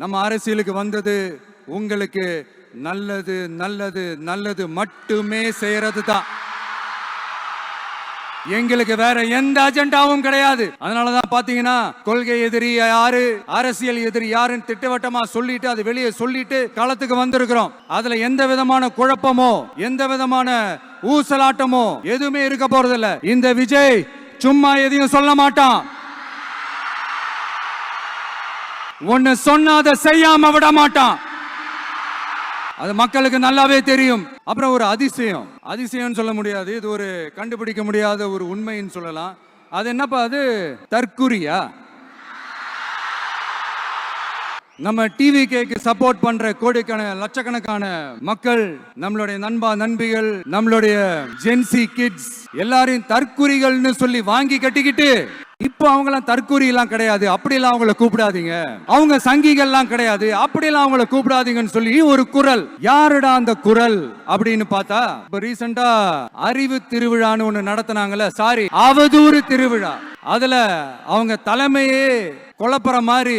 நம்ம அரசியலுக்கு வந்தது உங்களுக்கு நல்லது நல்லது நல்லது மட்டுமே செய்யறது தான். எங்களுக்கு வேற எந்த அஜெண்டாவும் கிடையாது. அதனாலதான் பாத்தீங்கன்னா கொள்கை எதிரி யாரு, அரசியல் எதிரி யாருன்னு திட்டவட்டமா சொல்லிட்டு அது வெளியே சொல்லிட்டு களத்துக்கு வந்திருக்கிறோம். அதுல எந்த விதமான குழப்பமோ எந்த விதமான ஊசலாட்டமோ எதுவுமே இருக்க போறதில்ல. இந்த விஜய் சும்மா எதையும் சொல்ல மாட்டான். ஒன்னு சொன்ன அதை செய்யாம விட மாட்டான். அது மக்களுக்கு நல்லாவே தெரியும். அப்புறம் ஒரு அதிசயம் சொல்ல முடியாது, இது ஒரு கண்டுபிடிக்க முடியாத ஒரு உண்மைன்னு சொல்லலாம். அது என்னப்பா, அது தற்குறியா? நம்ம டிவிகேக்கு சப்போர்ட் பண்ற கோடிக்கணக்கான லட்சக்கணக்கான மக்கள், நம்மளுடைய நண்பிகள், நம்மளுடைய ஜென்சி கிட்ஸ் எல்லாரையும் தற்குறிகள்னு சொல்லி வாங்கி கட்டிக்கிட்டு இப்போ அவங்களாம் தற்கூரி எல்லாம் கிடையாது, அப்படியெல்லாம் அவங்கள கூப்பிடாதீங்க, அவங்க சங்கிகள்லாம் கிடையாது, அப்படியெல்லாம் அவங்கள கூப்பிடாதீங்கன்னு சொல்லி ஒரு குரல். யாருடா அந்த குரல் அப்படின்னு பார்த்தா, இப்ப ரீசெண்டா அறிவு திருவிழான்னு ஒண்ணு நடத்தினாங்கல்ல, சாரி அவதூறு திருவிழா, அதுல அவங்க தலைமையே குழப்பற மாதிரி